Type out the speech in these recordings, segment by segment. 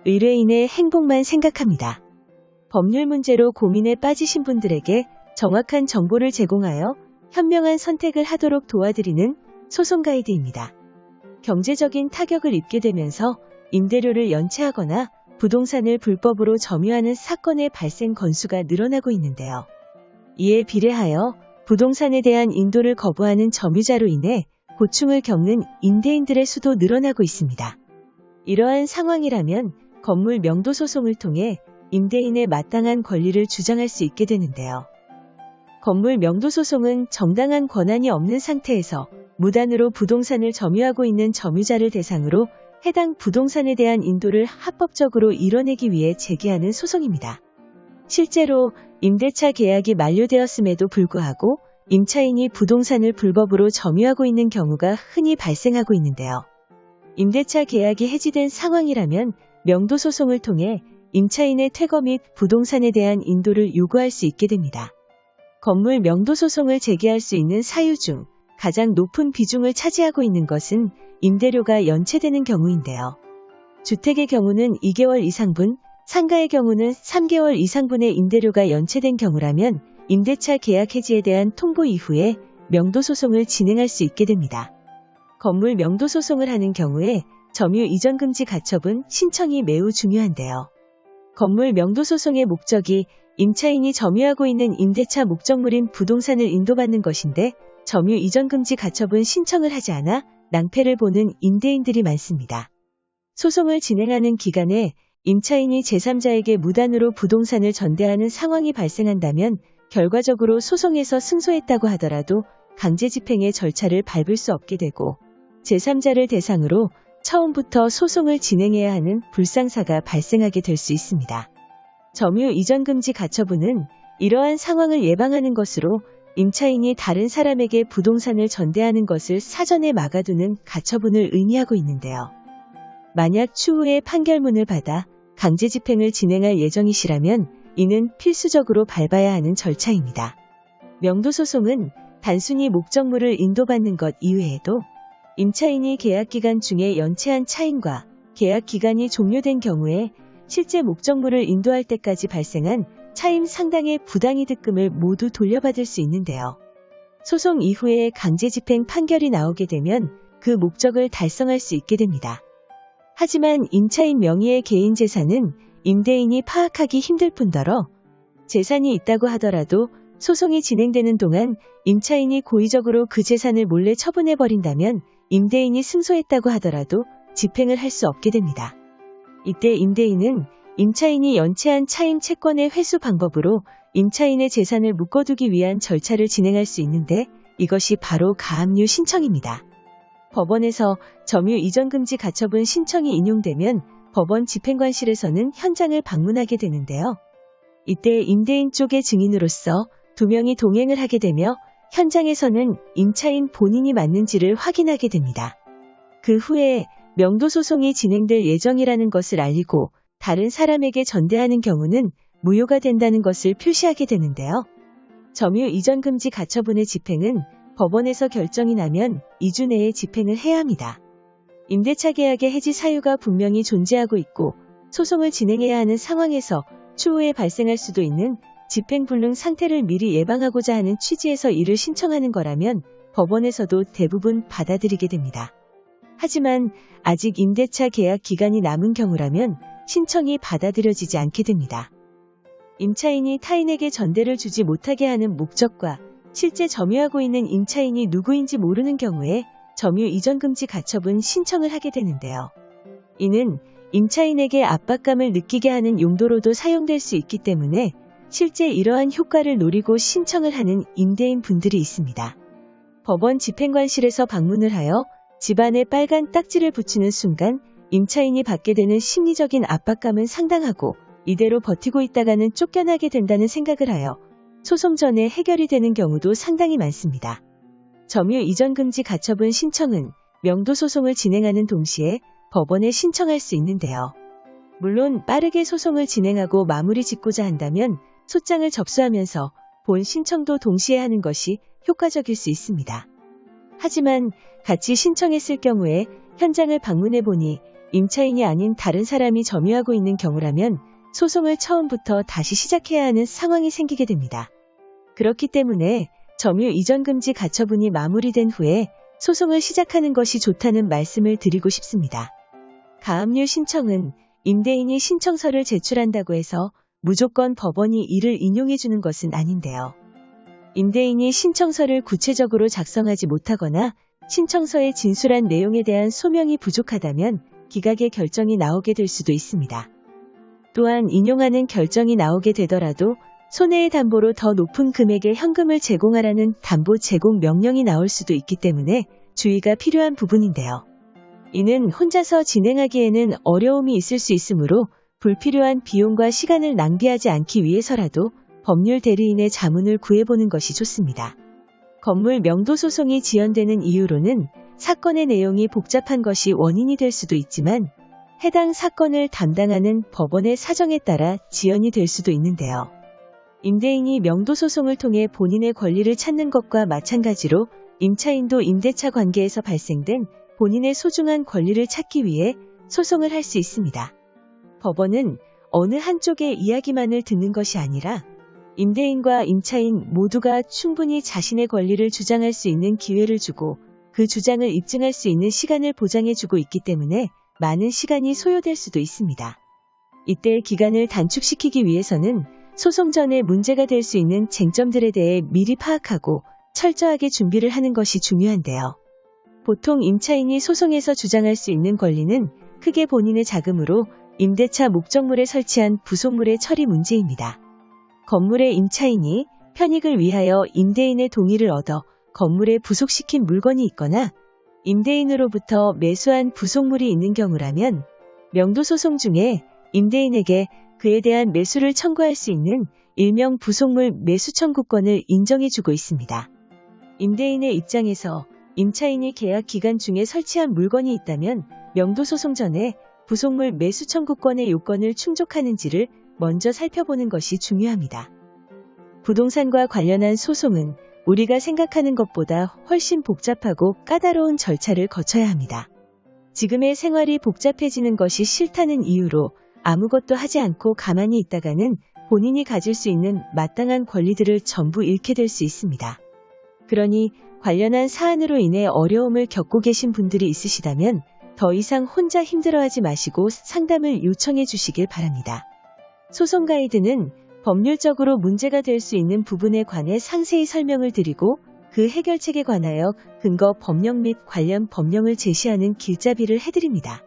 의뢰인의 행복만 생각합니다. 법률 문제로 고민에 빠지신 분들에게 정확한 정보를 제공하여 현명한 선택을 하도록 도와드리는 소송 가이드입니다. 경제적인 타격을 입게 되면서 임대료를 연체하거나 부동산을 불법으로 점유하는 사건의 발생 건수가 늘어나고 있는데요. 이에 비례하여 부동산에 대한 인도를 거부하는 점유자로 인해 고충을 겪는 임대인들의 수도 늘어나고 있습니다. 이러한 상황이라면 건물 명도 소송을 통해 임대인의 마땅한 권리를 주장할 수 있게 되는데요. 건물 명도 소송은 정당한 권한이 없는 상태에서 무단으로 부동산을 점유하고 있는 점유자를 대상으로 해당 부동산에 대한 인도를 합법적으로 이뤄내기 위해 제기하는 소송입니다. 실제로 임대차 계약이 만료되었음에도 불구하고 임차인이 부동산을 불법으로 점유하고 있는 경우가 흔히 발생하고 있는데요. 임대차 계약이 해지된 상황이라면 명도 소송을 통해 임차인의 퇴거 및 부동산에 대한 인도를 요구할 수 있게 됩니다. 건물 명도 소송을 제기할 수 있는 사유 중 가장 높은 비중을 차지하고 있는 것은 임대료가 연체되는 경우인데요. 주택의 경우는 2개월 이상분, 상가의 경우는 3개월 이상분의 임대료가 연체된 경우라면 임대차 계약 해지에 대한 통보 이후에 명도 소송을 진행할 수 있게 됩니다. 건물 명도 소송을 하는 경우에 점유 이전 금지 가처분 신청이 매우 중요한데요. 건물 명도 소송의 목적이 임차인이 점유하고 있는 임대차 목적물인 부동산을 인도받는 것인데 점유 이전 금지 가처분 신청을 하지 않아 낭패를 보는 임대인들이 많습니다. 소송을 진행하는 기간에 임차인이 제3자에게 무단으로 부동산을 전대하는 상황이 발생한다면 결과적으로 소송에서 승소했다고 하더라도 강제 집행의 절차를 밟을 수 없게 되고 제3자를 대상으로 처음부터 소송을 진행해야 하는 불상사가 발생하게 될 수 있습니다. 점유 이전 금지 가처분은 이러한 상황을 예방하는 것으로 임차인이 다른 사람에게 부동산을 전대하는 것을 사전에 막아두는 가처분을 의미하고 있는데요. 만약 추후에 판결문을 받아 강제 집행을 진행할 예정이시라면 이는 필수적으로 밟아야 하는 절차입니다. 명도 소송은 단순히 목적물을 인도받는 것 이외에도 임차인이 계약기간 중에 연체한 차임과 계약기간이 종료된 경우에 실제 목적물을 인도할 때까지 발생한 차임 상당의 부당이득금을 모두 돌려받을 수 있는데요. 소송 이후에 강제 집행 판결이 나오게 되면 그 목적을 달성할 수 있게 됩니다. 하지만 임차인 명의의 개인 재산은 임대인이 파악하기 힘들 뿐더러 재산이 있다고 하더라도 소송이 진행되는 동안 임차인이 고의적으로 그 재산을 몰래 처분해버린다면 임대인이 승소했다고 하더라도 집행을 할 수 없게 됩니다. 이때 임대인은 임차인이 연체한 차임 채권의 회수 방법으로 임차인의 재산을 묶어두기 위한 절차를 진행할 수 있는데 이것이 바로 가압류 신청입니다. 법원에서 점유 이전 금지 가처분 신청이 인용되면 법원 집행관실에서는 현장을 방문하게 되는데요. 이때 임대인 쪽의 증인으로서 2명이 동행을 하게 되며 현장에서는 임차인 본인이 맞는지를 확인하게 됩니다. 그 후에 명도 소송이 진행될 예정이라는 것을 알리고 다른 사람에게 전대하는 경우는 무효가 된다는 것을 표시하게 되는데요. 점유 이전 금지 가처분의 집행은 법원에서 결정이 나면 2주 내에 집행을 해야 합니다. 임대차 계약의 해지 사유가 분명히 존재하고 있고 소송을 진행해야 하는 상황에서 추후에 발생할 수도 있는 집행불능 상태를 미리 예방하고자 하는 취지에서 이를 신청하는 거라면 법원에서도 대부분 받아들이게 됩니다. 하지만 아직 임대차 계약 기간이 남은 경우라면 신청이 받아들여지지 않게 됩니다. 임차인이 타인에게 전대를 주지 못하게 하는 목적과 실제 점유하고 있는 임차인이 누구인지 모르는 경우에 점유 이전 금지 가처분 신청을 하게 되는데요. 이는 임차인에게 압박감을 느끼게 하는 용도로도 사용될 수 있기 때문에 실제 이러한 효과를 노리고 신청을 하는 임대인 분들이 있습니다. 법원 집행관실에서 방문을 하여 집안에 빨간 딱지를 붙이는 순간 임차인이 받게 되는 심리적인 압박감은 상당하고 이대로 버티고 있다가는 쫓겨나게 된다는 생각을 하여 소송 전에 해결이 되는 경우도 상당히 많습니다. 점유 이전 금지 가처분 신청은 명도 소송을 진행하는 동시에 법원에 신청할 수 있는데요. 물론 빠르게 소송을 진행하고 마무리 짓고자 한다면 소장을 접수하면서 본 신청도 동시에 하는 것이 효과적일 수 있습니다. 하지만 같이 신청했을 경우에 현장을 방문해 보니 임차인이 아닌 다른 사람이 점유하고 있는 경우라면 소송을 처음부터 다시 시작해야 하는 상황이 생기게 됩니다. 그렇기 때문에 점유 이전 금지 가처분이 마무리된 후에 소송을 시작하는 것이 좋다는 말씀을 드리고 싶습니다. 가압류 신청은 임대인이 신청서를 제출한다고 해서 무조건 법원이 이를 인용해주는 것은 아닌데요. 임대인이 신청서를 구체적으로 작성하지 못하거나 신청서에 진술한 내용에 대한 소명이 부족하다면 기각의 결정이 나오게 될 수도 있습니다. 또한 인용하는 결정이 나오게 되더라도 손해의 담보로 더 높은 금액의 현금을 제공하라는 담보 제공 명령이 나올 수도 있기 때문에 주의가 필요한 부분인데요. 이는 혼자서 진행하기에는 어려움이 있을 수 있으므로 불필요한 비용과 시간을 낭비하지 않기 위해서라도 법률 대리인의 자문을 구해보는 것이 좋습니다. 건물 명도 소송이 지연되는 이유로는 사건의 내용이 복잡한 것이 원인이 될 수도 있지만 해당 사건을 담당하는 법원의 사정에 따라 지연이 될 수도 있는데요. 임대인이 명도 소송을 통해 본인의 권리를 찾는 것과 마찬가지로 임차인도 임대차 관계에서 발생된 본인의 소중한 권리를 찾기 위해 소송을 할 수 있습니다. 법원은 어느 한쪽의 이야기만을 듣는 것이 아니라 임대인과 임차인 모두가 충분히 자신의 권리를 주장할 수 있는 기회를 주고 그 주장을 입증할 수 있는 시간을 보장해주고 있기 때문에 많은 시간이 소요될 수도 있습니다. 이때 기간을 단축시키기 위해서는 소송 전에 문제가 될 수 있는 쟁점들에 대해 미리 파악하고 철저하게 준비를 하는 것이 중요한데요. 보통 임차인이 소송에서 주장할 수 있는 권리는 크게 본인의 자금으로 임대차 목적물에 설치한 부속물의 처리 문제입니다. 건물의 임차인이 편익을 위하여 임대인의 동의를 얻어 건물에 부속시킨 물건이 있거나 임대인으로부터 매수한 부속물이 있는 경우라면 명도소송 중에 임대인에게 그에 대한 매수를 청구할 수 있는 일명 부속물 매수 청구권을 인정해주고 있습니다. 임대인의 입장에서 임차인이 계약 기간 중에 설치한 물건이 있다면 명도소송 전에 부속물 매수 청구권의 요건을 충족하는지를 먼저 살펴보는 것이 중요합니다. 부동산과 관련한 소송은 우리가 생각하는 것보다 훨씬 복잡하고 까다로운 절차를 거쳐야 합니다. 지금의 생활이 복잡해지는 것이 싫다는 이유로 아무것도 하지 않고 가만히 있다가는 본인이 가질 수 있는 마땅한 권리들을 전부 잃게 될 수 있습니다. 그러니 관련한 사안으로 인해 어려움을 겪고 계신 분들이 있으시다면 더 이상 혼자 힘들어하지 마시고 상담을 요청해 주시길 바랍니다. 소송 가이드는 법률적으로 문제가 될 수 있는 부분에 관해 상세히 설명을 드리고 그 해결책에 관하여 근거 법령 및 관련 법령을 제시하는 길잡이를 해드립니다.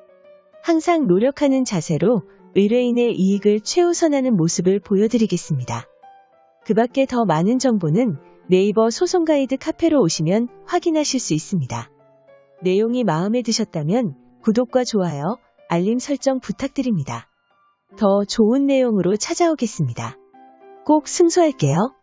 항상 노력하는 자세로 의뢰인의 이익을 최우선하는 모습을 보여드리겠습니다. 그 밖에 더 많은 정보는 네이버 소송 가이드 카페로 오시면 확인하실 수 있습니다. 내용이 마음에 드셨다면 구독과 좋아요, 알림 설정 부탁드립니다. 더 좋은 내용으로 찾아오겠습니다. 꼭 승소할게요.